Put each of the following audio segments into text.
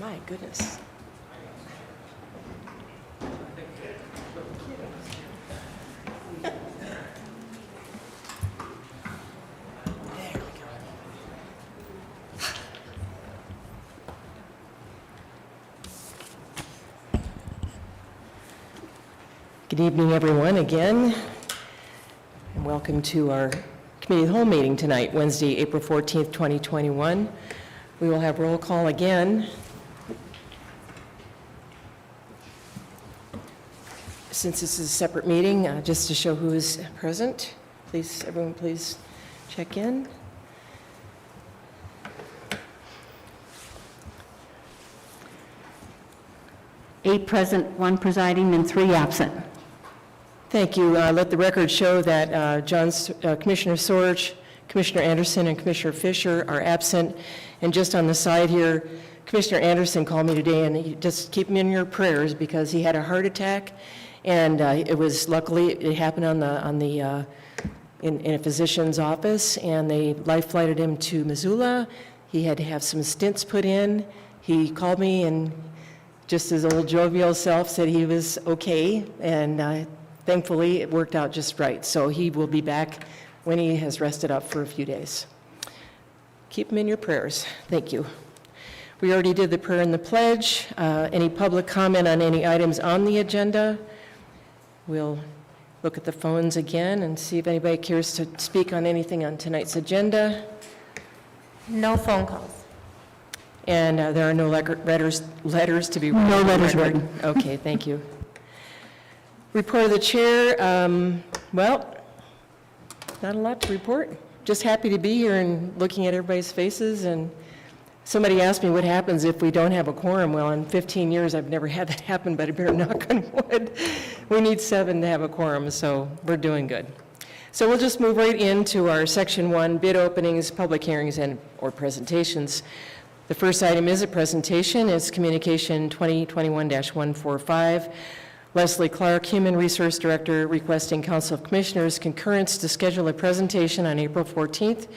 My goodness. Good evening, everyone, again, and welcome to our committee of the whole meeting tonight, Wednesday, April 14th, 2021. We will have roll call again. Since this is a separate meeting, just to show who is present, please, everyone, please check in. Eight present, one presiding, and three absent. Thank you. Let the record show that Commissioner Sorge, Commissioner Anderson, and Commissioner Fisher are absent. And just on the side here, Commissioner Anderson called me today, and you just keep him in your prayers because he had a heart attack, and it was luckily it happened in a physician's office, and they life flighted him to Missoula. He had to have some stents put in. He called me, and just his old jovial self said he was okay, and thankfully, it worked out just right. So he will be back when he has rested up for a few days. Keep him in your prayers. Thank you. We already did the prayer and the pledge. Any public comment on any items on the agenda? We'll look at the phones again and see if anybody cares to speak on anything on tonight's agenda. No phone calls. And there are no letters to be read. No letters read. Okay, thank you. Report of the chair, well, not a lot to report. Just happy to be here and looking at everybody's faces. And somebody asked me what happens if we don't have a quorum. Well, in 15 years, I've never had that happen, but I better knock on wood. We need 7 to have a quorum, so we're doing good. So we'll just move right into our Section 1, bid openings, public hearings, or presentations. The first item is a presentation. It's Communication 2021-145. Leslie Clark, Human Resource Director, requesting Council of Commissioners concurrence to schedule a presentation on April 14th,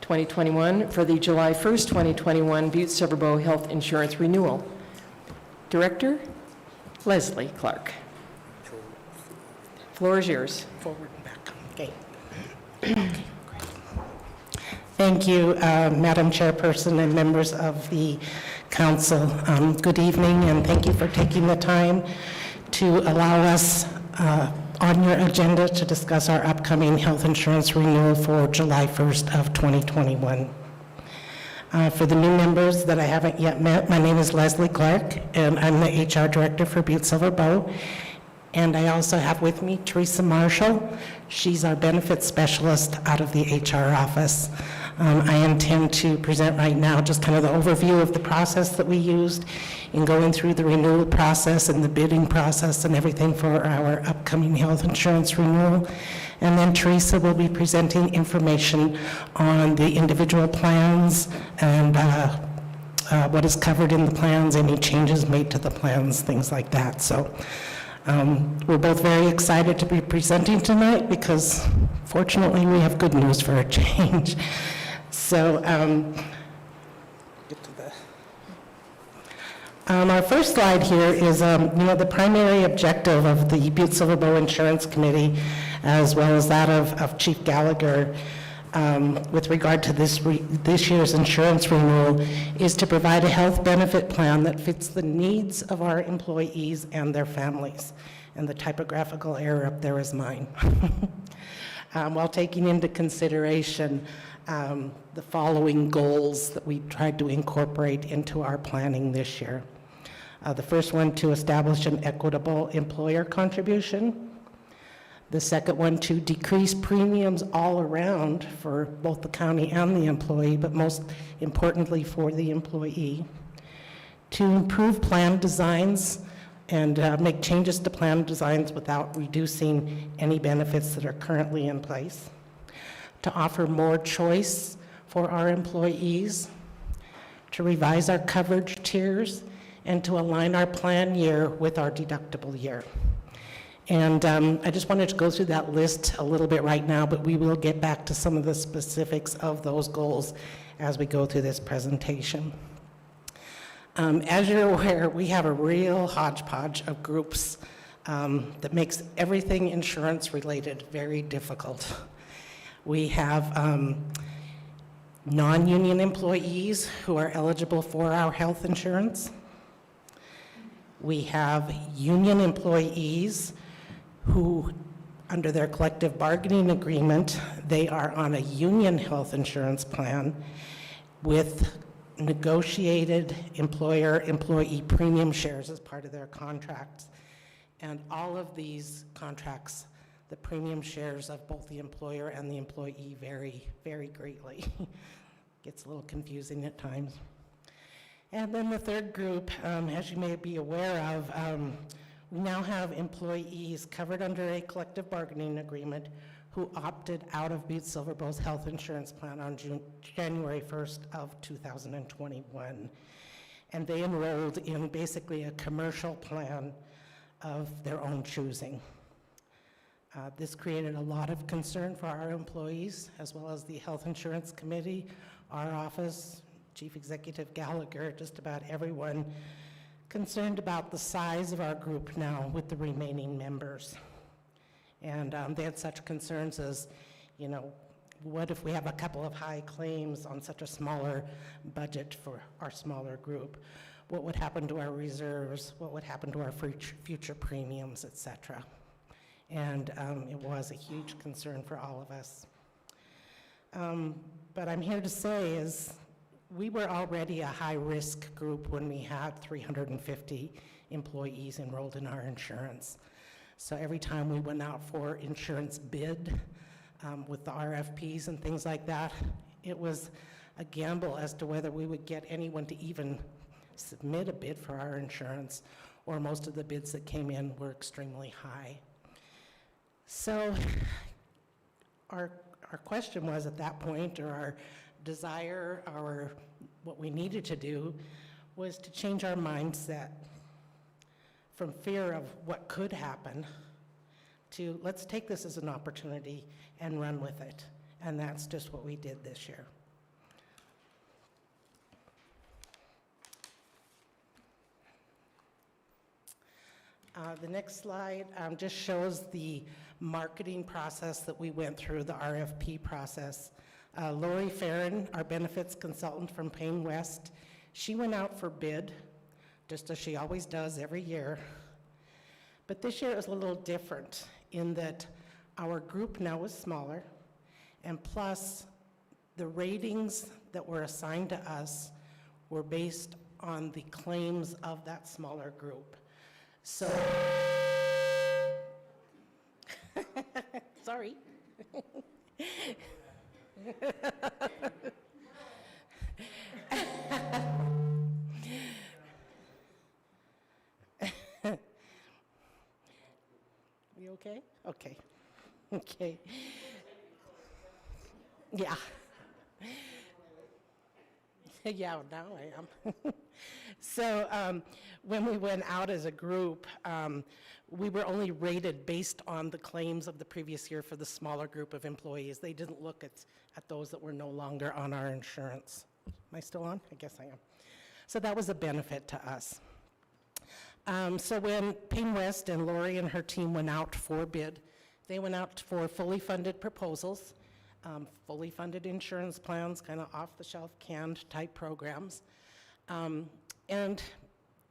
2021 for the July 1st, 2021 Butte-Silver Health Insurance Renewal. Director, Leslie Clark. Floor is yours. Forward and back. Okay. Thank you, Madam Chairperson and members of the Council. Good evening, and thank you for taking the time to allow us on your agenda to discuss our upcoming health insurance renewal for July 1st of 2021. For the new members that I haven't yet met, my name is Leslie Clark, and I'm the HR Director for Butte-Silver. And I also have with me Teresa Marshall. She's our benefits specialist out of the HR office. I intend to present right now just kind of the overview of the process that we used in going through the renewal process and the bidding process and everything for our upcoming health insurance renewal. And then Teresa will be presenting information on the individual plans and what is covered in the plans, any changes made to the plans, things like that. So we're both very excited to be presenting tonight because fortunately we have good news for a change. So get to our first slide here is the primary objective of the Butte-Silver Insurance Committee, as well as that of Chief Gallagher, with regard to this year's insurance renewal, is to provide a health benefit plan that fits the needs of our employees and their families. And the typographical error up there is mine. While taking into consideration the following goals that we tried to incorporate into our planning this year. The first one, to establish an equitable employer contribution. The second one, to decrease premiums all around for both the county and the employee, but most importantly for the employee. To improve plan designs and make changes to plan designs without reducing any benefits that are currently in place. To offer more choice for our employees. To revise our coverage tiers and to align our plan year with our deductible year. And I just wanted to go through that list a little bit right now, but we will get back to some of the specifics of those goals as we go through this presentation. As you're aware, we have a real hodgepodge of groups that makes everything insurance-related very difficult. We have non-union employees who are eligible for our health insurance. We have union employees who, under their collective bargaining agreement, they are on a union health insurance plan with negotiated employer-employee premium shares as part of their contracts. And all of these contracts, the premium shares of both the employer and the employee vary very greatly. Gets a little confusing at times. And then the third group, as you may be aware of, we now have employees covered under a collective bargaining agreement who opted out of Butte-Silver's health insurance plan on January 1st of 2021. And they enrolled in basically a commercial plan of their own choosing. This created a lot of concern for our employees, as well as the Health Insurance Committee, our office, Chief Executive Gallagher, just about everyone concerned about the size of our group now with the remaining members. And they had such concerns as, you know, what if we have a couple of high claims on such a smaller budget for our smaller group? What would happen to our reserves? What would happen to our future premiums, et cetera? And it was a huge concern for all of us. But I'm here to say is we were already a high-risk group when we had 350 employees enrolled in our insurance. So every time we went out for insurance bid with the RFPs and things like that, it was a gamble as to whether we would get anyone to even submit a bid for our insurance, or most of the bids that came in were extremely high. So our question was at that point, or our desire, or what we needed to do, was to change our mindset from fear of what could happen to let's take this as an opportunity and run with it. And that's just what we did this year. The next slide just shows the marketing process that we went through, the RFP process. Lori Farron, our benefits consultant from Payne West, she went out for bid, just as she always does every year. But this year it was a little different in that our group now is smaller, and plus the ratings that were assigned to us were based on the claims of that smaller group. So, sorry. You okay? Okay. Okay. Yeah. Yeah, now I am. So when we went out as a group, we were only rated based on the claims of the previous year for the smaller group of employees. They didn't look at those that were no longer on our insurance. Am I still on? I guess I am. So that was a benefit to us. So when Payne West and Lori and her team went out for bid, they went out for fully funded proposals, fully funded insurance plans, kind of off-the-shelf canned type programs. And,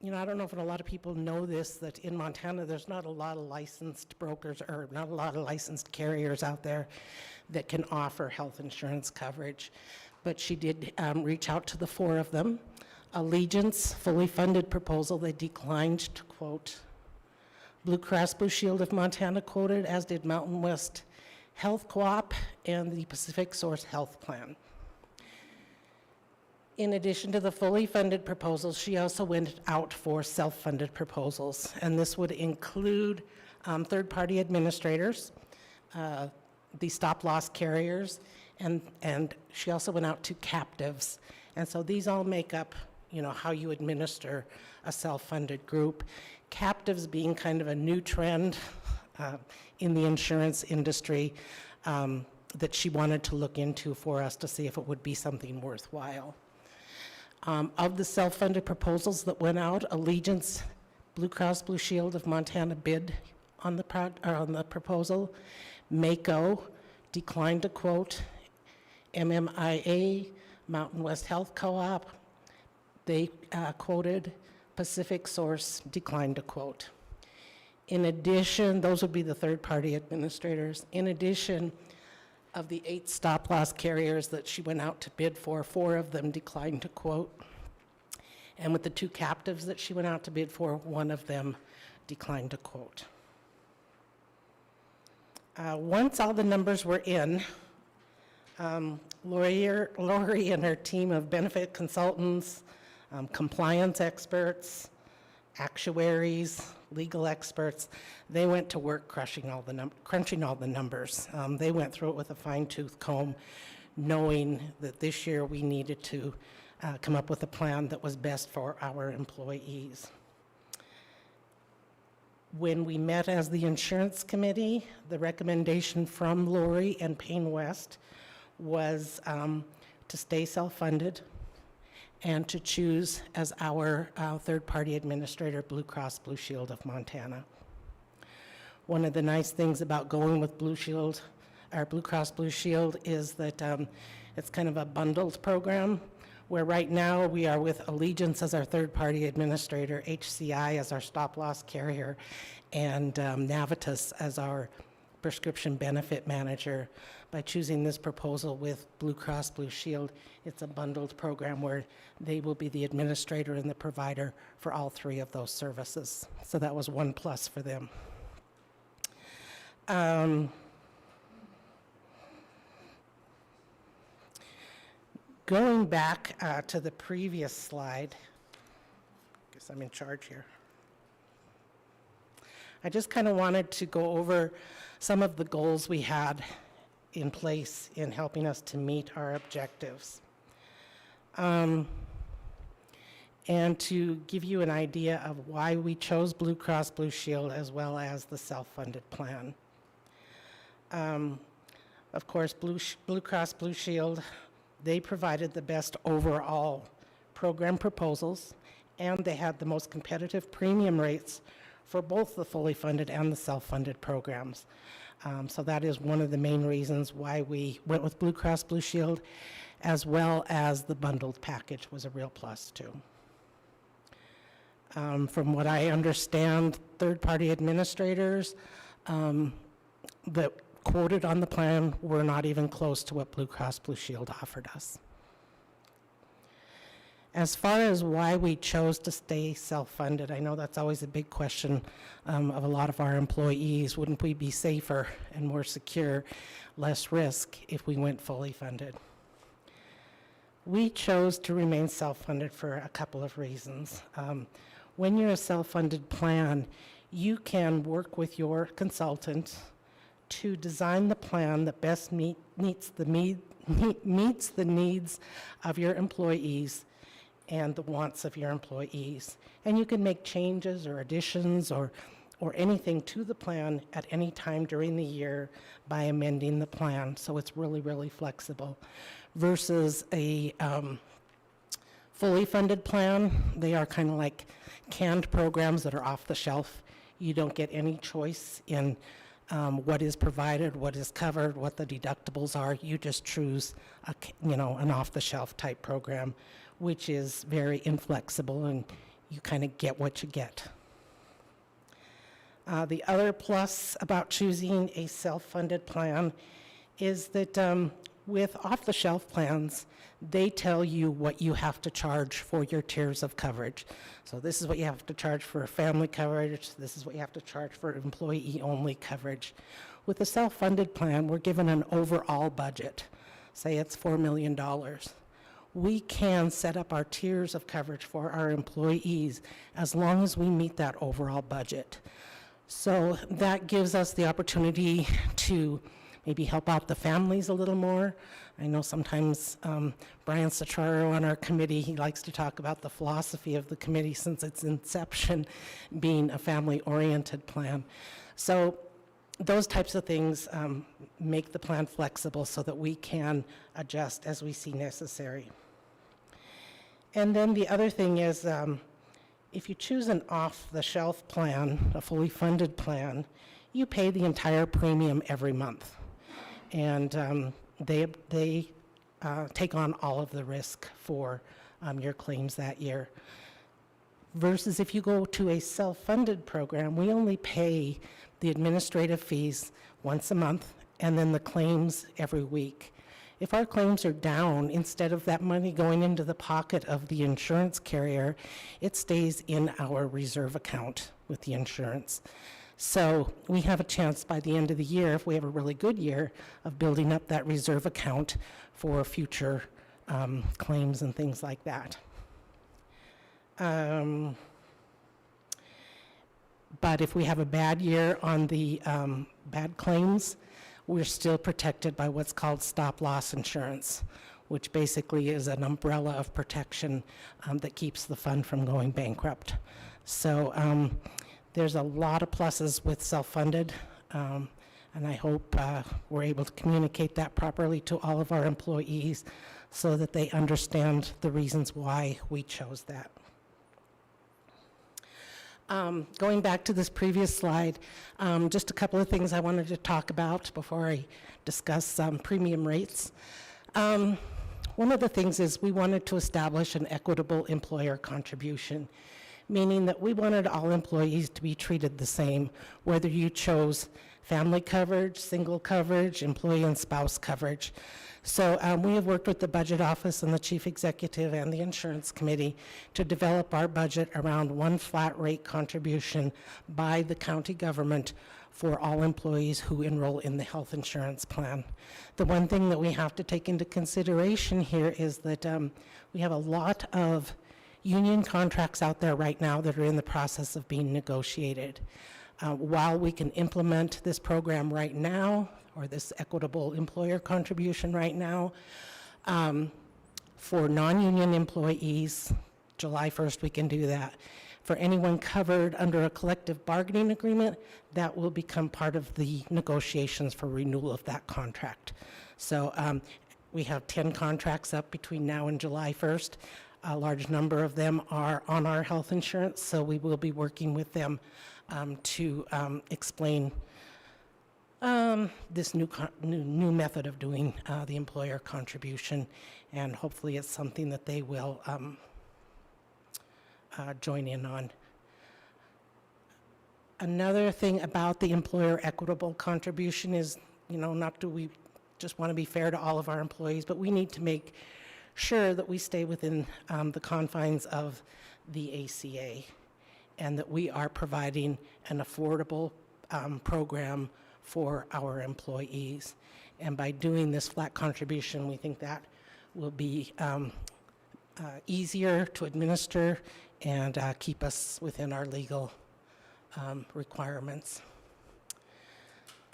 you know, I don't know if a lot of people know this, that in Montana, there's not a lot of licensed brokers or not a lot of licensed carriers out there that can offer health insurance coverage. But she did reach out to the 4 of them. Allegiance, fully funded proposal, they declined to quote. Blue Cross Blue Shield of Montana quoted, as did Mountain West Health Co-op and the Pacific Source Health Plan. In addition to the fully funded proposals, she also went out for self-funded proposals, and this would include third-party administrators, the stop-loss carriers, and she also went out to captives. And so these all make up, you know, how you administer a self-funded group. Captives being kind of a new trend in the insurance industry that she wanted to look into for us to see if it would be something worthwhile. Of the self-funded proposals that went out, Allegiance, Blue Cross Blue Shield of Montana bid on the proposal. Mako declined to quote. MMIA, Mountain West Health Co-op, they quoted. Pacific Source declined to quote. In addition, those would be the third-party administrators. In addition, of the 8 stop-loss carriers that she went out to bid for, 4 of them declined to quote. And with the 2 captives that she went out to bid for, 1 of them declined to quote. Once all the numbers were in, Lori and her team of benefit consultants, compliance experts, actuaries, legal experts, they went to work crunching all the numbers. They went through it with a fine-tooth comb, knowing that this year we needed to come up with a plan that was best for our employees. When we met as the insurance committee, the recommendation from Lori and Payne West was to stay self-funded and to choose as our third-party administrator Blue Cross Blue Shield of Montana. One of the nice things about going with Blue Cross Blue Shield is that it's kind of a bundled program, where right now we are with Allegiance as our third-party administrator, HCI as our stop-loss carrier, and Navitas as our prescription benefit manager. By choosing this proposal with Blue Cross Blue Shield, it's a bundled program where they will be the administrator and the provider for all 3 of those services. So that was one plus for them. Going back to the previous slide, I guess I'm in charge here. I just kind of wanted to go over some of the goals we had in place in helping us to meet our objectives. And to give you an idea of why we chose Blue Cross Blue Shield as well as the self-funded plan. Of course, Blue Cross Blue Shield, they provided the best overall program proposals, and they had the most competitive premium rates for both the fully funded and the self-funded programs. So that is one of the main reasons why we went with Blue Cross Blue Shield, as well as the bundled package was a real plus too. From what I understand, third-party administrators that quoted on the plan were not even close to what Blue Cross Blue Shield offered us. As far as why we chose to stay self-funded, I know that's always a big question of a lot of our employees. Wouldn't we be safer and more secure, less risk if we went fully funded? We chose to remain self-funded for a couple of reasons. When you're a self-funded plan, you can work with your consultant to design the plan that best meets the needs of your employees and the wants of your employees. And you can make changes or additions or anything to the plan at any time during the year by amending the plan. So it's really, really flexible. Versus a fully funded plan, they are kind of like canned programs that are off the shelf. You don't get any choice in what is provided, what is covered, what the deductibles are. You just choose an off-the-shelf type program, which is very inflexible, and you kind of get what you get. The other plus about choosing a self-funded plan is that with off-the-shelf plans, they tell you what you have to charge for your tiers of coverage. So this is what you have to charge for family coverage. This is what you have to charge for employee-only coverage. With a self-funded plan, we're given an overall budget. Say it's $4 million. We can set up our tiers of coverage for our employees as long as we meet that overall budget. So that gives us the opportunity to maybe help out the families a little more. I know sometimes Brian Citraro on our committee, he likes to talk about the philosophy of the committee since its inception being a family-oriented plan. So those types of things make the plan flexible so that we can adjust as we see necessary. And then the other thing is, if you choose an off-the-shelf plan, a fully funded plan, you pay the entire premium every month. And they take on all of the risk for your claims that year. Versus if you go to a self-funded program, we only pay the administrative fees once a month and then the claims every week. If our claims are down, instead of that money going into the pocket of the insurance carrier, it stays in our reserve account with the insurance. So we have a chance by the end of the year, if we have a really good year, of building up that reserve account for future claims and things like that. But if we have a bad year on the bad claims, we're still protected by what's called stop-loss insurance, which basically is an umbrella of protection that keeps the fund from going bankrupt. So there's a lot of pluses with self-funded, and I hope we're able to communicate that properly to all of our employees so that they understand the reasons why we chose that. Going back to this previous slide, just a couple of things I wanted to talk about before I discuss premium rates. One of the things is we wanted to establish an equitable employer contribution, meaning that we wanted all employees to be treated the same, whether you chose family coverage, single coverage, employee and spouse coverage. So we have worked with the budget office and the chief executive and the insurance committee to develop our budget around one flat rate contribution by the county government for all employees who enroll in the health insurance plan. The one thing that we have to take into consideration here is that we have a lot of union contracts out there right now that are in the process of being negotiated. While we can implement this program right now, or this equitable employer contribution right now, for non-union employees, July 1st we can do that. For anyone covered under a collective bargaining agreement, that will become part of the negotiations for renewal of that contract. So we have 10 contracts up between now and July 1st. A large number of them are on our health insurance, so we will be working with them to explain this new method of doing the employer contribution, and hopefully it's something that they will join in on. Another thing about the employer equitable contribution is, not do we just want to be fair to all of our employees, but we need to make sure that we stay within the confines of the ACA and that we are providing an affordable program for our employees. And by doing this flat contribution, we think that will be easier to administer and keep us within our legal requirements.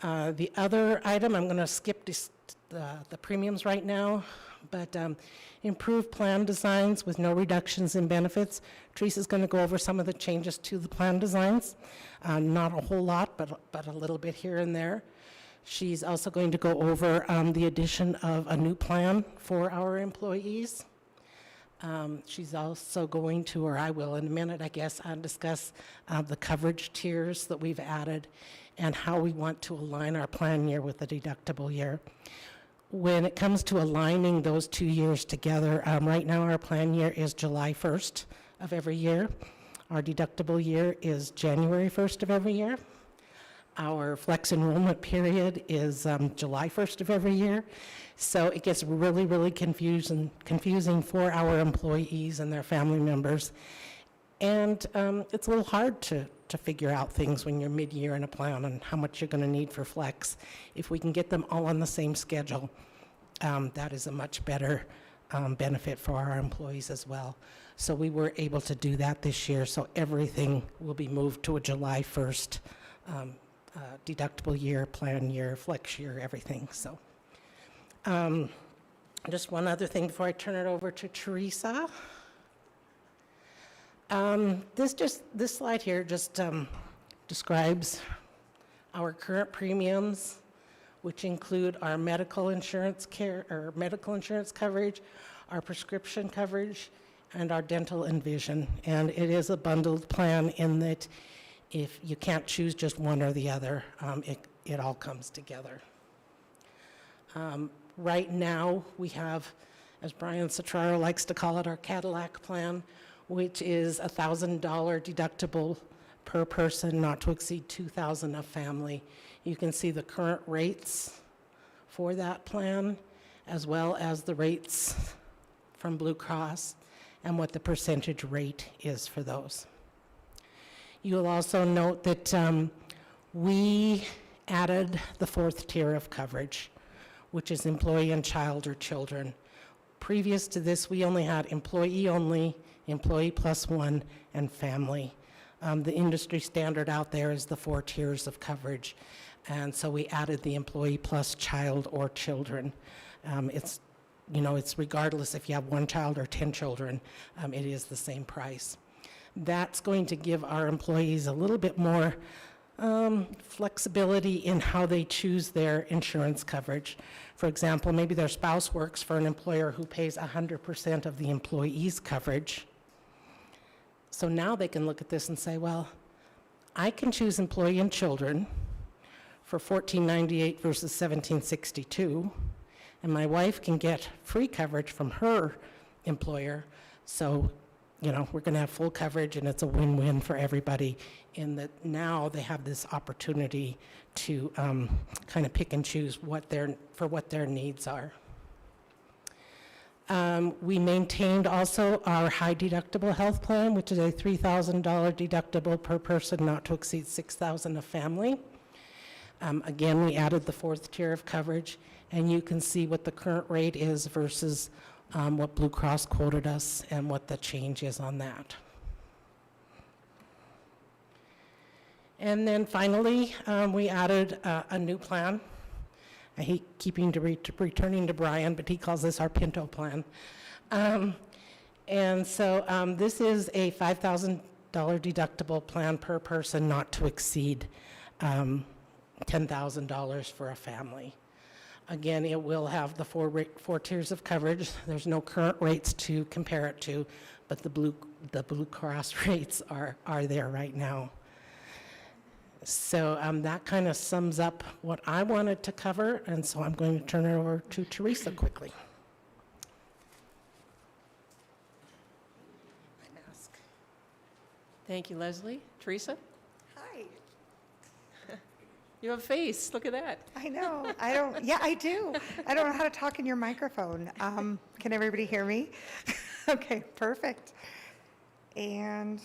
The other item, I'm going to skip the premiums right now, but improved plan designs with no reductions in benefits. Teresa's going to go over some of the changes to the plan designs. Not a whole lot, but a little bit here and there. She's also going to go over the addition of a new plan for our employees. She's also going to, or I will in a minute, I guess, discuss the coverage tiers that we've added and how we want to align our plan year with the deductible year. When it comes to aligning those 2 years together, right now our plan year is July 1st of every year. Our deductible year is January 1st of every year. Our flex enrollment period is July 1st of every year. So it gets really, really confusing for our employees and their family members. And it's a little hard to figure out things when you're mid-year in a plan and how much you're going to need for flex. If we can get them all on the same schedule, that is a much better benefit for our employees as well. So we were able to do that this year. So everything will be moved to a July 1st deductible year, plan year, flex year, everything. So just one other thing before I turn it over to Teresa. This slide here just describes our current premiums, which include our medical insurance coverage, our prescription coverage, and our dental and vision. And it is a bundled plan in that if you can't choose just one or the other, it all comes together. Right now, we have, as Brian Citraro likes to call it, our Cadillac plan, which is a $1,000 deductible per person, not to exceed $2,000 a family. You can see the current rates for that plan, as well as the rates from Blue Cross and what the percentage rate is for those. You'll also note that we added the fourth tier of coverage, which is employee and child or children. Previous to this, we only had employee only, employee plus one, and family. The industry standard out there is the 4 tiers of coverage, and so we added the employee plus child or children. It's regardless if you have 1 child or 10 children, it is the same price. That's going to give our employees a little bit more flexibility in how they choose their insurance coverage. For example, maybe their spouse works for an employer who pays 100% of the employee's coverage. So now they can look at this and say, well, I can choose employee and children for $14.98 versus $17.62, and my wife can get free coverage from her employer. So, we're going to have full coverage, and it's a win-win for everybody in that now they have this opportunity to kind of pick and choose what their needs are. We maintained also our high deductible health plan, which is a $3,000 deductible per person, not to exceed $6,000 a family. Again, we added the 4th tier of coverage, and you can see what the current rate is versus what Blue Cross quoted us and what the change is on that. And then finally, we added a new plan. I hate returning to Brian, but he calls this our Pinto plan. And so this is a $5,000 deductible plan per person, not to exceed $10,000 for a family. Again, it will have the 4 tiers of coverage. There's no current rates to compare it to, but the Blue Cross rates are there right now. So that kind of sums up what I wanted to cover, and so I'm going to turn it over to Teresa quickly. My mask. Thank you, Leslie. Teresa? Hi. You have a face. Look at that. I know. Yeah, I do. I don't know how to talk in your microphone. Can everybody hear me? Okay, perfect. And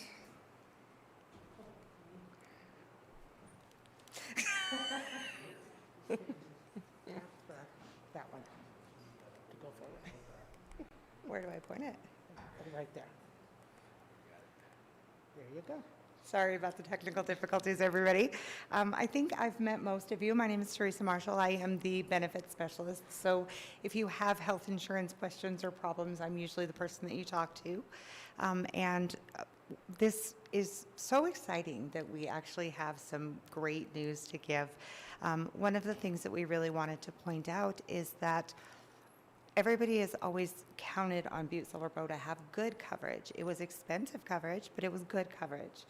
That one. To go forward. where do I point it? Right there. There you go. Sorry about the technical difficulties, everybody. I think I've met most of you. My name is Teresa Marshall. I am the benefits specialist. So if you have health insurance questions or problems, I'm usually the person that you talk to. This is so exciting that we actually have some great news to give. One of the things that we really wanted to point out is that everybody has always counted on Butte-Silver to have good coverage. It was expensive coverage, but it was good coverage.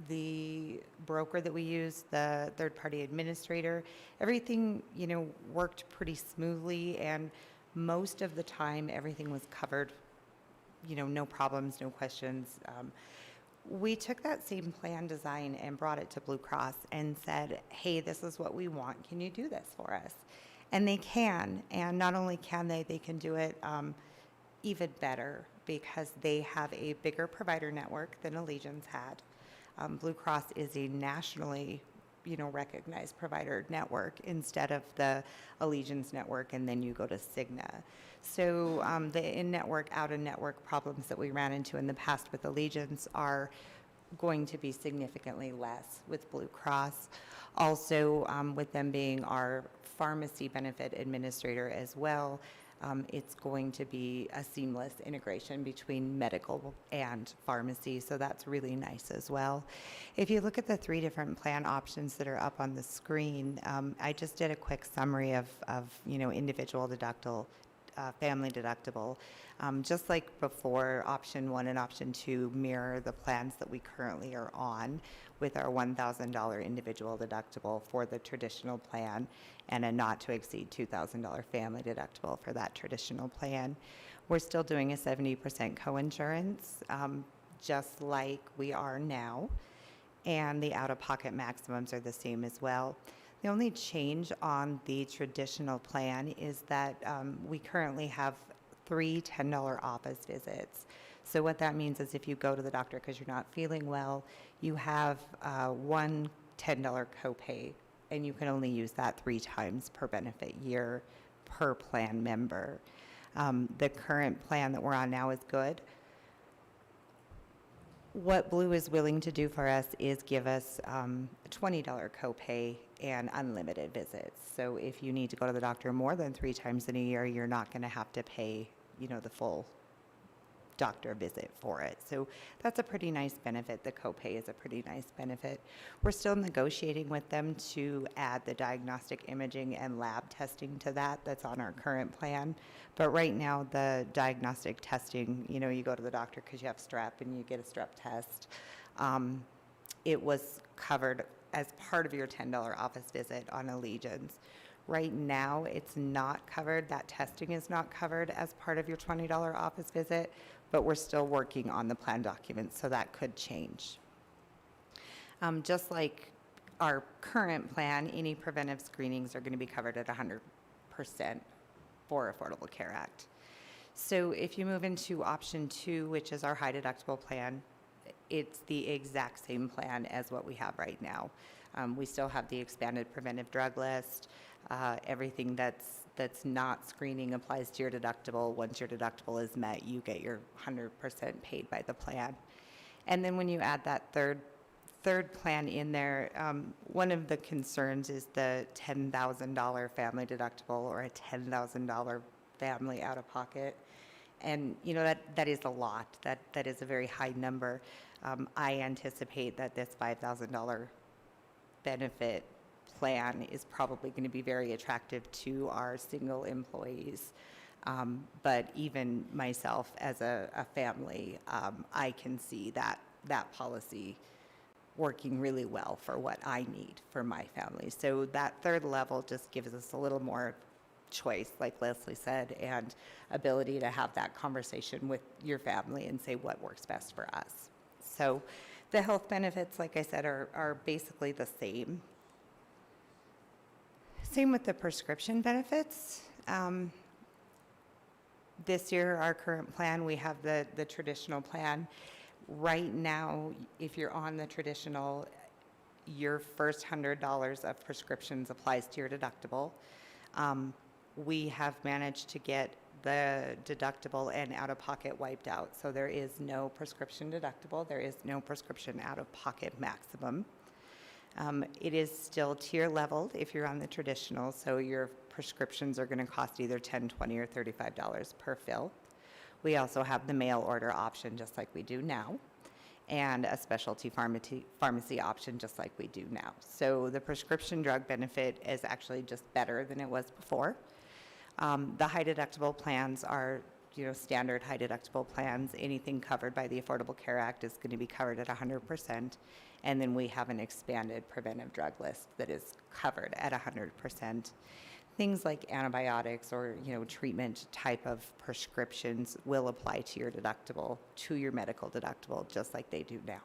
The broker that we used, the third-party administrator, everything, worked pretty smoothly, and most of the time everything was covered, no problems, no questions. We took that same plan design and brought it to Blue Cross and said, hey, this is what we want. Can you do this for us? And they can, and not only can they can do it even better because they have a bigger provider network than Allegiance had. Blue Cross is a nationally, recognized provider network instead of the Allegiance network, and then you go to Cigna. So the in-network, out-of-network problems that we ran into in the past with Allegiance are going to be significantly less with Blue Cross. Also, with them being our pharmacy benefit administrator as well, it's going to be a seamless integration between medical and pharmacy, so that's really nice as well. If you look at the 3 different plan options that are up on the screen, I just did a quick summary of individual family deductible. Just like before, option 1 and option 2 mirror the plans that we currently are on, with our $1,000 individual deductible for the traditional plan and a not to exceed $2,000 family deductible for that traditional plan. We're still doing a 70% coinsurance, just like we are now, and the out-of-pocket maximums are the same as well. The only change on the traditional plan is that we currently have 3 $10 office visits. So what that means is if you go to the doctor because you're not feeling well, you have one $10 copay, and you can only use that 3 times per benefit year per plan member. The current plan that we're on now is good. What Blue is willing to do for us is give us a $20 copay and unlimited visits. So if you need to go to the doctor more than 3 times in a year, you're not going to have to pay, the full doctor visit for it. So that's a pretty nice benefit. The copay is a pretty nice benefit. We're still negotiating with them to add the diagnostic imaging and lab testing to that. That's on our current plan. But right now, the diagnostic testing, you go to the doctor because you have strep and you get a strep test. It was covered as part of your $10 office visit on Allegiance. Right now, it's not covered. That testing is not covered as part of your $20 office visit, but we're still working on the plan documents, so that could change. Just like our current plan, any preventive screenings are going to be covered at 100% for Affordable Care Act. So if you move into option 2, which is our high deductible plan, it's the exact same plan as what we have right now. We still have the expanded preventive drug list. Everything that's not screening applies to your deductible. Once your deductible is met, you get your 100% paid by the plan. And then when you add that third plan in there, one of the concerns is the $10,000 family deductible or a $10,000 family out of pocket. And that is a lot. That is a very high number. I anticipate that this $5,000 benefit plan is probably going to be very attractive to our single employees. But even myself as a family, I can see that policy working really well for what I need for my family. So that third level just gives us a little more choice, like Leslie said, and ability to have that conversation with your family and say what works best for us. So the health benefits, like I said, are basically the same. Same with the prescription benefits. This year, our current plan, we have the traditional plan. Right now, if you're on the traditional, your first $100 of prescriptions applies to your deductible. We have managed to get the deductible and out-of-pocket wiped out. So there is no prescription deductible. There is no prescription out-of-pocket maximum. It is still tier leveled if you're on the traditional, so your prescriptions are going to cost either $10, $20, or $35 per fill. We also have the mail order option just like we do now, and a specialty pharmacy option just like we do now. So the prescription drug benefit is actually just better than it was before. The high deductible plans are standard high deductible plans. Anything covered by the Affordable Care Act is going to be covered at 100%. And then we have an expanded preventive drug list that is covered at 100%. Things like antibiotics or, treatment type of prescriptions will apply to your deductible, to your medical deductible, just like they do now.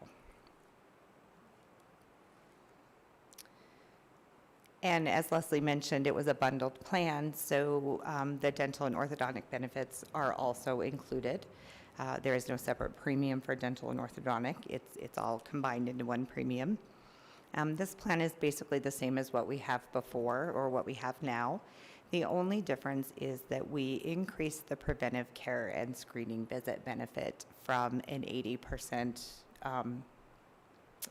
And as Leslie mentioned, it was a bundled plan, so the dental and orthodontic benefits are also included. There is no separate premium for dental and orthodontic. It's all combined into one premium. This plan is basically the same as what we have before or what we have now. The only difference is that we increase the preventive care and screening visit benefit from an 80%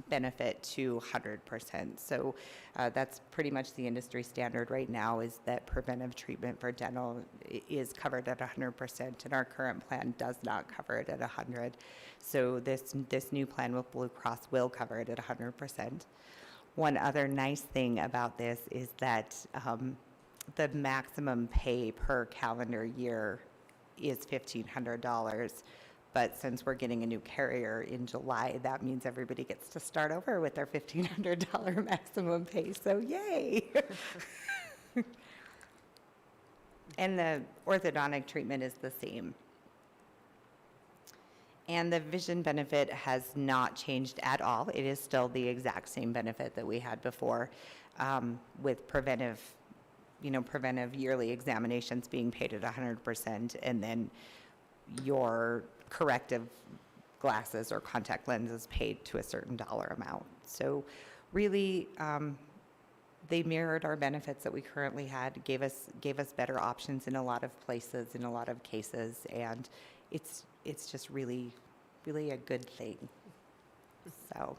benefit to 100%. So that's pretty much the industry standard right now, is that preventive treatment for dental is covered at 100%, and our current plan does not cover it at 100%. So this new plan with Blue Cross will cover it at 100%. One other nice thing about this is that the maximum pay per calendar year is $1,500. But since we're getting a new carrier in July, that means everybody gets to start over with their $1,500 maximum pay, so yay. And the orthodontic treatment is the same. And the vision benefit has not changed at all. It is still the exact same benefit that we had before, with preventive yearly examinations being paid at 100%, and then your corrective glasses or contact lenses paid to a certain dollar amount. So really, they mirrored our benefits that we currently had, gave us better options in a lot of places, in a lot of cases, and it's just really, really a good thing. So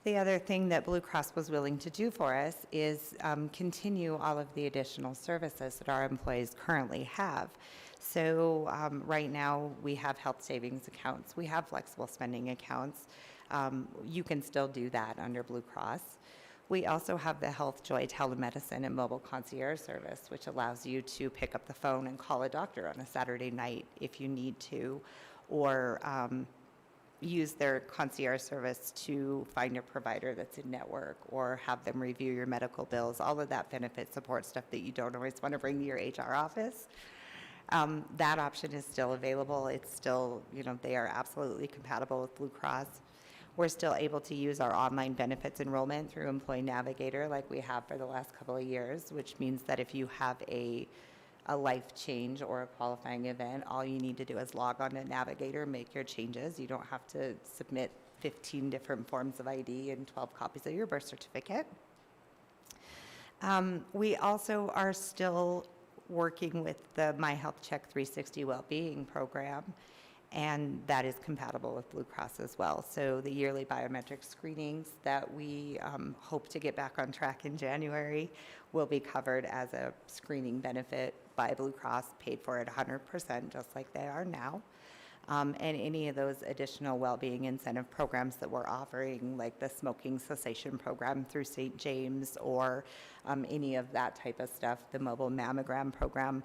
the other thing that Blue Cross was willing to do for us is continue all of the additional services that our employees currently have. So right now we have health savings accounts, we have flexible spending accounts. You can still do that under Blue Cross. We also have the Health Joy telemedicine and mobile concierge service, which allows you to pick up the phone and call a doctor on a Saturday night if you need to, or use their concierge service to find a provider that's in network, or have them review your medical bills. All of that benefit support stuff that you don't always want to bring to your HR office. That option is still available. It's still, they are absolutely compatible with Blue Cross. We're still able to use our online benefits enrollment through Employee Navigator like we have for the last couple of years, which means that if you have a life change or a qualifying event, all you need to do is log on to Navigator, make your changes. You don't have to submit 15 different forms of ID and 12 copies of your birth certificate. We also are still working with the My Health Check 360 Wellbeing program, and that is compatible with Blue Cross as well. So the yearly biometric screenings that we hope to get back on track in January will be covered as a screening benefit by Blue Cross, paid for at 100%, just like they are now. And any of those additional well-being incentive programs that we're offering, like the smoking cessation program through St. James, or any of that type of stuff, the mobile mammogram program,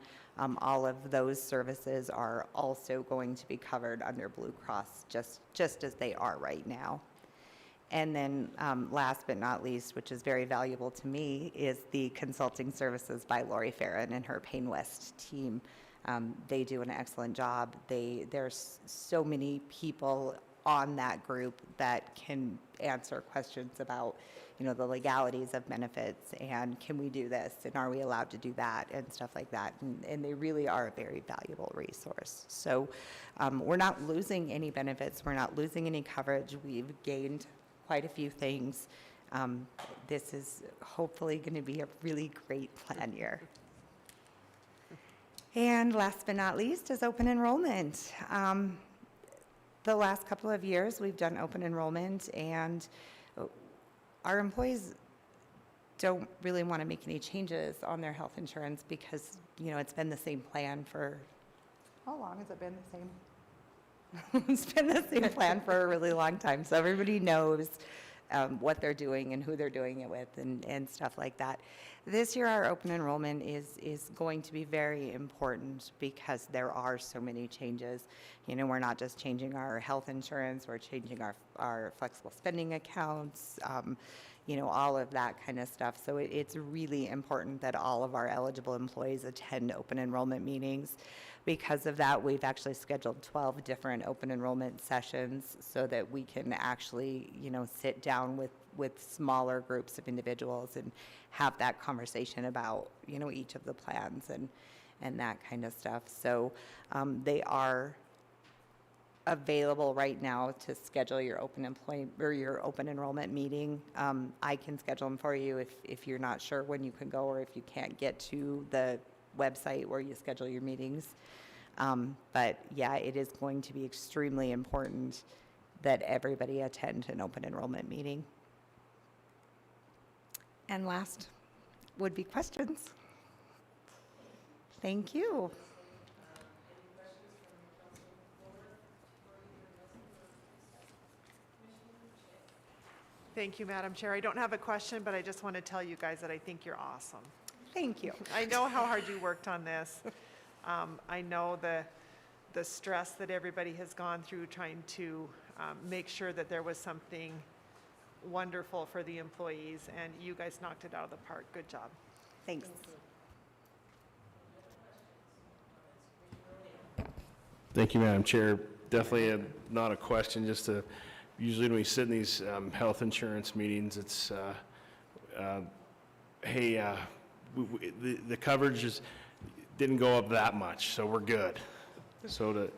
all of those services are also going to be covered under Blue Cross, just as they are right now. And then last but not least, which is very valuable to me, is the consulting services by Lori Farron and her Pain West team. They do an excellent job. There's so many people on that group that can answer questions about, the legalities of benefits, and can we do this, and are we allowed to do that, and stuff like that. And they really are a very valuable resource. So we're not losing any benefits. We're not losing any coverage. We've gained quite a few things. This is hopefully going to be a really great plan year. And last but not least is open enrollment. The last couple of years, we've done open enrollment, and our employees don't really want to make any changes on their health insurance because, it's been the same plan for, how long has it been the same? It's been the same plan for a really long time, so everybody knows what they're doing and who they're doing it with, and stuff like that. This year, our open enrollment is going to be very important because there are so many changes. We're not just changing our health insurance, we're changing our flexible spending accounts, all of that kind of stuff. So it's really important that all of our eligible employees attend open enrollment meetings. Because of that, we've actually scheduled 12 different open enrollment sessions so that we can actually, sit down with smaller groups of individuals and have that conversation about, each of the plans and that kind of stuff. So they are available right now to schedule your open enrollment meeting. I can schedule them for you if you're not sure when you can go, or if you can't get to the website where you schedule your meetings. But yeah, it is going to be extremely important that everybody attend an open enrollment meeting. And last would be questions. Thank you. Thank you, Madam Chair. I don't have a question, but I just want to tell you guys that I think you're awesome. Thank you. I know how hard you worked on this. I know the stress that everybody has gone through trying to make sure that there was something wonderful for the employees, and you guys knocked it out of the park. Good job. Thanks. Thank you, Madam Chair. Definitely not a question, just usually when we sit in these health insurance meetings, it's, hey, the coverage didn't go up that much, so we're good. So to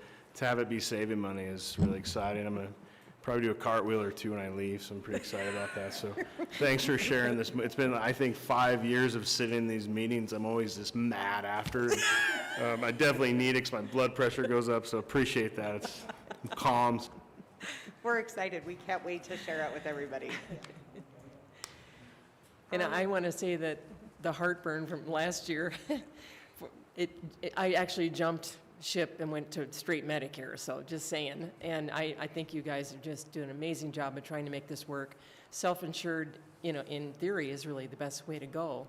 have it be saving money is really exciting. I'm going to probably do a cartwheel or two when I leave, so I'm pretty excited about that. So thanks for sharing this. It's been, I think, 5 years of sitting in these meetings. I'm always just mad after. And, I definitely need it because my blood pressure goes up, so appreciate that. It's calm. We're excited. We can't wait to share it with everybody. And I want to say that the heartburn from last year, I actually jumped ship and went to straight Medicare, so just saying. And I think you guys are just doing an amazing job of trying to make this work. Self-insured, in theory, is really the best way to go.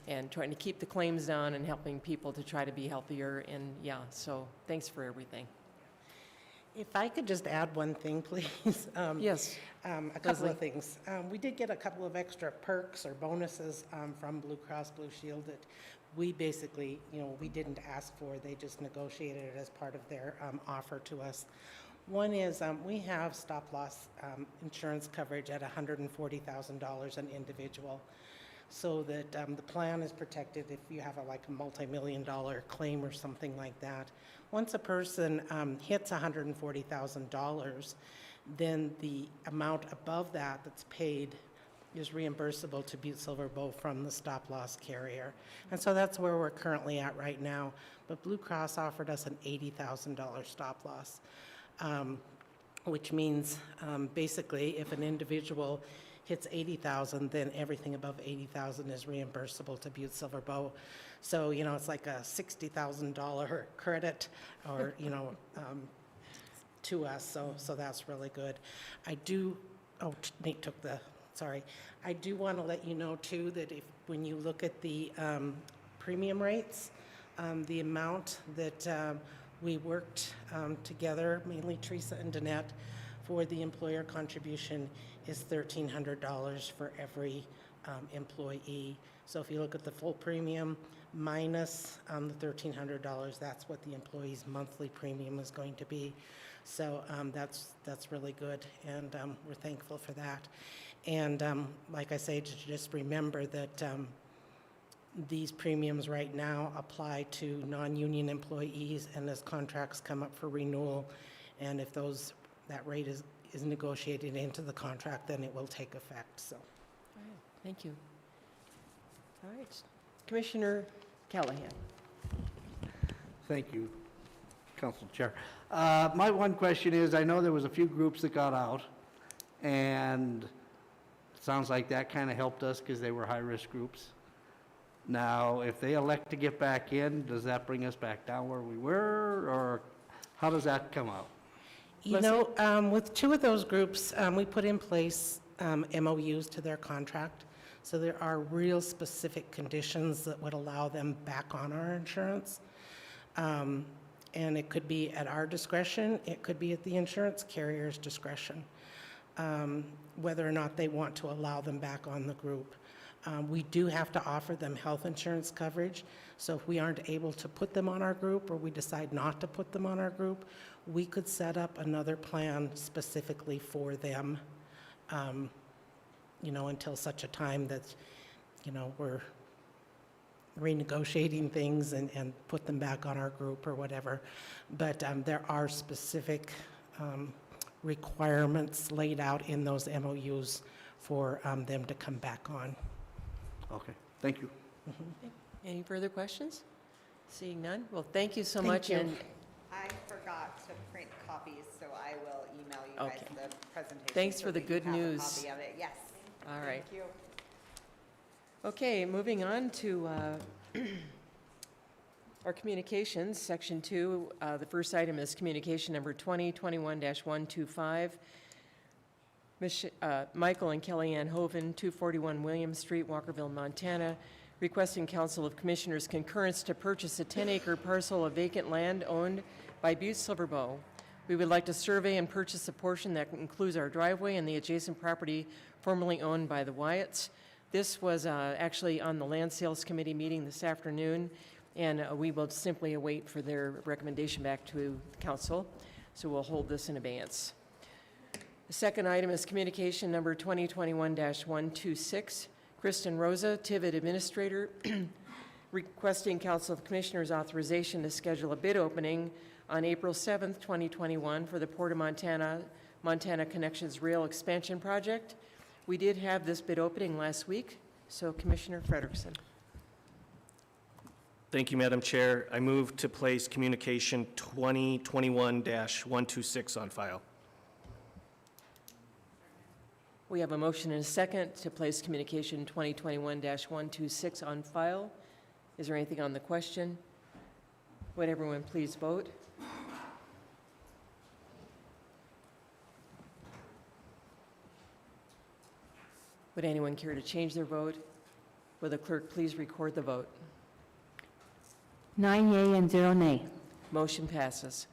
And trying to keep the claims down and helping people to try to be healthier. And yeah, so thanks for everything. If I could just add one thing, please. Yes. A couple Leslie. of things. We did get a couple of extra perks or bonuses from Blue Cross Blue Shield that we basically, we didn't ask for. They just negotiated it as part of their offer to us. One is we have stop-loss insurance coverage at $140,000 an individual, so that the plan is protected if you have a multi-million-dollar claim or something like that. Once a person hits $140,000, then the amount above that that's paid is reimbursable to Butte-Silver Bow from the stop-loss carrier. And so that's where we're currently at right now. But Blue Cross offered us an $80,000 stop-loss, which means basically if an individual hits 80,000, then everything above 80,000 is reimbursable to Butte-Silver Bow. So, it's like a $60,000 credit or, to us. So that's really good. Nate took sorry. I do want to let you know too that when you look at the premium rates, the amount that we worked together, mainly Teresa and Danette, for the employer contribution is $1,300 for every employee. So if you look at the full premium minus the $1,300, that's what the employee's monthly premium is going to be. So that's really good, and we're thankful for that. And like I say, just remember that these premiums right now apply to non-union employees, and as contracts come up for renewal, and if that rate is negotiated into the contract, then it will take effect. So, All right, thank you. All right, Commissioner Callahan. Thank you, Council Chair. My one question is, I know there was a few groups that got out, and it sounds like that kind of helped us because they were high-risk groups. Now, if they elect to get back in, does that bring us back down where we were, or how does that come out? with two of those groups, we put in place MOUs to their contract. So there are real specific conditions that would allow them back on our insurance. And it could be at our discretion, it could be at the insurance carrier's discretion, whether or not they want to allow them back on the group. We do have to offer them health insurance coverage, so if we aren't able to put them on our group or we decide not to put them on our group, we could set up another plan specifically for them, until such a time that, we're renegotiating things and put them back on our group or whatever. But there are specific requirements laid out in those MOUs for them to come back on. Okay, thank you. Any further questions? Seeing none? Well, thank you so Thank much. you. And I forgot to print copies, so I will email you guys Okay. the presentation. Thanks so for the that you good have a news. copy of it. Yes. All right. Thank you. Okay, moving on to our communications, section 2. The first item is communication number 2021-125. Michael and Kellyanne Hoven, 241 William Street, Walkerville, Montana, requesting Council of Commissioners concurrence to purchase a 10-acre parcel of vacant land owned by Butte-Silver. We would like to survey and purchase a portion that includes our driveway and the adjacent property formerly owned by the Wyatts. This was actually on the Land Sales Committee meeting this afternoon, and we will simply await for their recommendation back to the council. So we'll hold this in abeyance. The second item is communication number 2021-126. Kristen Rosa, Tivet Administrator, requesting Council of Commissioners authorization to schedule a bid opening on April 7th, 2021 for the Port of Montana Connections Rail Expansion Project. We did have this bid opening last week, so Commissioner Frederickson. Thank you, Madam Chair. I move to place communication 2021-126 on file. We have a motion and a second to place communication 2021-126 on file. Is there anything on the question? Would everyone please vote? Would anyone care to change their vote? Will the clerk please record the vote? 9 yea and 0 nay. Motion passes.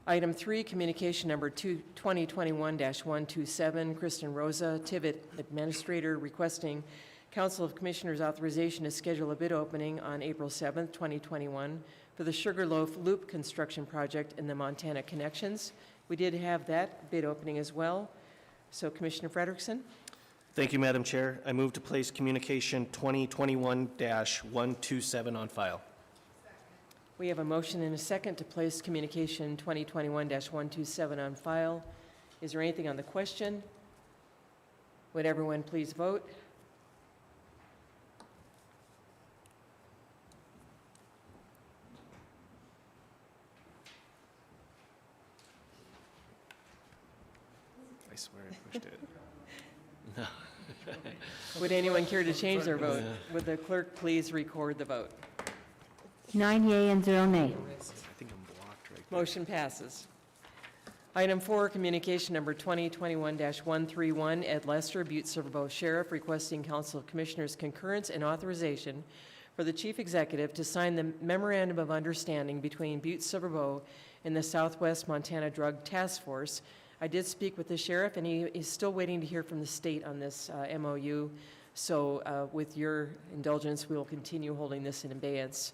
Item 3, communication number 2021-127, Kristen Rosa, Tivet Administrator, requesting Council of Commissioners authorization to schedule a bid opening on April 7th, 2021 for the Sugarloaf Loop construction project in the Montana Connections. We did have that bid opening as well. So Commissioner Frederickson. Thank you, Madam Chair. I move to place communication 2021-127 on file. We have a motion and a second to place communication 2021-127 on file. Is there anything on the question? Would everyone please vote? I swear I pushed it. Would anyone care to change their vote? Would the clerk please record the vote? 9 yea and 0 nay. I think I'm blocked right there. Motion passes. Item 4, communication number 2021-131, Ed Lester, Butte-Silver Sheriff, requesting Council of Commissioners concurrence and authorization for the Chief Executive to sign the Memorandum of Understanding between Butte-Silver and the Southwest Montana Drug Task Force. I did speak with the sheriff, and he is still waiting to hear from the state on this MOU. So with your indulgence, we will continue holding this in abeyance.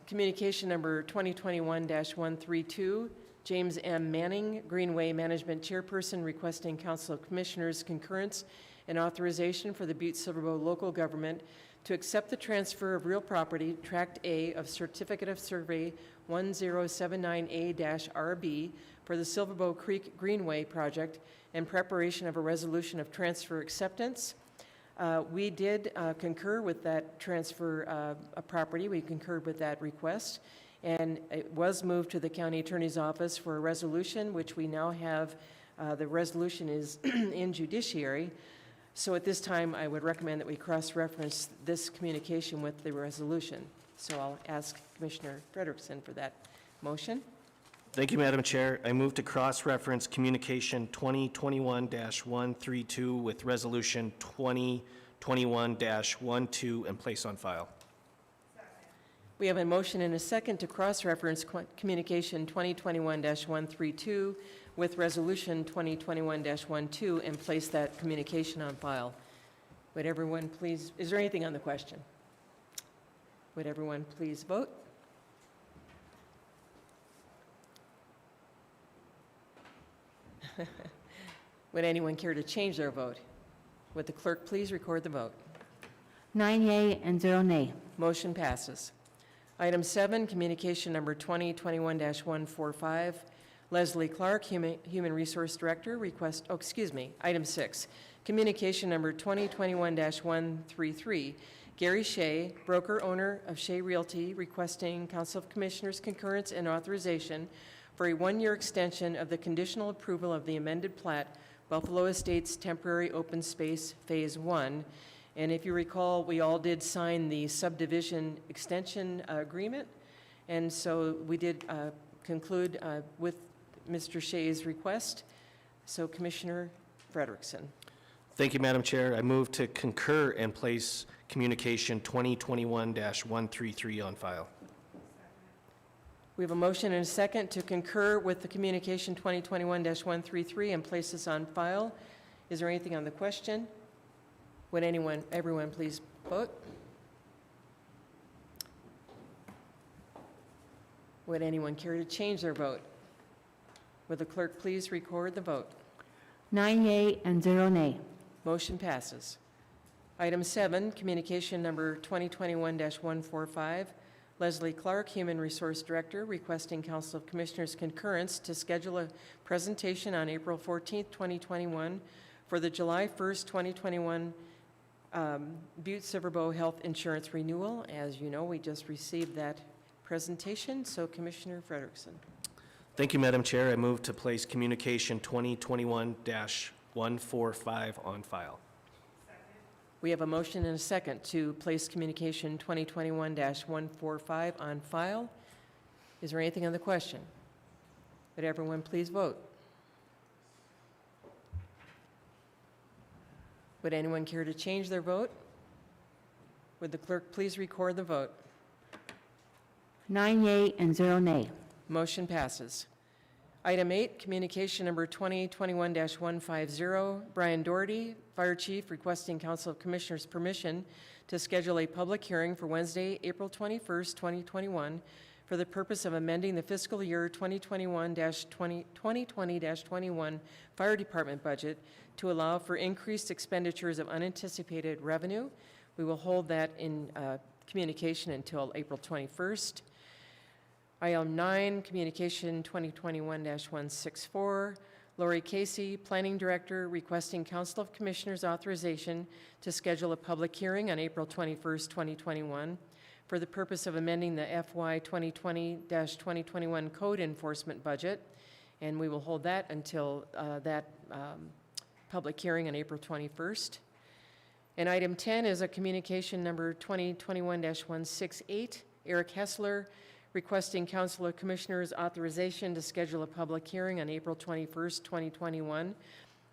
Communication number 2021-132, James M. Manning, Greenway Management Chairperson, requesting Council of Commissioners concurrence and authorization for the Butte-Silver local government to accept the transfer of real property, Tract A of Certificate of Survey 1079A-RB for the Silverbow Creek Greenway project and preparation of a resolution of transfer acceptance. We did concur with that transfer of property. We concurred with that request, and it was moved to the County Attorney's Office for a resolution, which we now have. The resolution is in judiciary. So at this time, I would recommend that we cross-reference this communication with the resolution. So I'll ask Commissioner Frederickson for that motion. Thank you, Madam Chair. I move to cross-reference communication 2021-132 with resolution 2021-12 and place on file. We have a motion and a second to cross-reference communication 2021-132 with resolution 2021-12 and place that communication on file. Would everyone please, is there anything on the question? Would everyone please vote? Would anyone care to change their vote? Would the clerk please record the vote? 9 yea and 0 nay. Motion passes. Item 7, communication number 2021-145, Leslie Clark, Human Resource Director, Item 6, communication number 2021-133, Gary Shea, broker owner of Shea Realty, requesting Council of Commissioners concurrence and authorization for a one-year extension of the conditional approval of the amended plat, Buffalo Estates Temporary Open Space Phase 1. And if you recall, we all did sign the subdivision extension agreement, and so we did conclude with Mr. Shea's request So Commissioner Frederickson. Thank you, Madam Chair. I move to concur and place communication 2021-133 on file. We have a motion and a second to concur with the communication 2021-133 and place this on file. Is there anything on the question? Would everyone please vote? Would anyone care to change their vote? Would the clerk please record the vote? 9 yea and 0 nay. Motion passes. Item 7, communication number 2021-145, Leslie Clark, Human Resource Director, requesting Council of Commissioners concurrence to schedule a presentation on April 14th, 2021 for the July 1st, 2021 Butte-Silver Health Insurance Renewal. As you know, we just received that presentation, so Commissioner Frederickson. Thank you, Madam Chair. I move to place communication 2021-145 on file. We have a motion and a second to place communication 2021-145 on file. Is there anything on the question? Would everyone please vote? Would anyone care to change their vote? Would the clerk please record the vote? 9 yea and 0 nay. Motion passes. Item 8, communication number 2021-150, Brian Doherty, Fire Chief, requesting Council of Commissioners permission to schedule a public hearing for Wednesday, April 21st, 2021, for the purpose of amending the fiscal year 2020-21 Fire Department budget to allow for increased expenditures of unanticipated revenue. We will hold that in communication until April 21st. Item 9, communication 2021-164, Lori Casey, Planning Director, requesting Council of Commissioners authorization to schedule a public hearing on April 21st, 2021 for the purpose of amending the FY 2020-2021 code enforcement budget, and we will hold that until that public hearing on April 21st. And item 10 is a communication number 2021-168, Eric Hessler, requesting Council of Commissioners authorization to schedule a public hearing on April 21st, 2021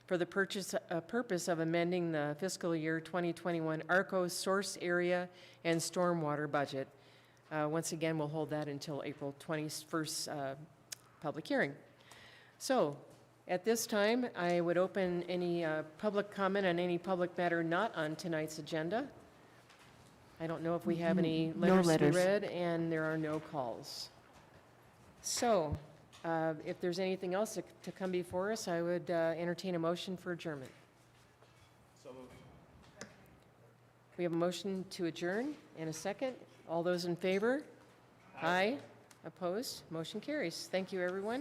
for the purpose of amending the fiscal year 2021 ARCO source area and stormwater budget. Once again, we'll hold that until April 21st public hearing. So at this time, I would open any public comment on any public matter not on tonight's agenda. I don't know if we have any letters to be read, and there are no calls. So, if there's anything else to come before us, I would entertain a motion for adjournment. So moved. We have a motion to adjourn and a second. All those in favor? Aye. Opposed? Motion carries. Thank you, everyone.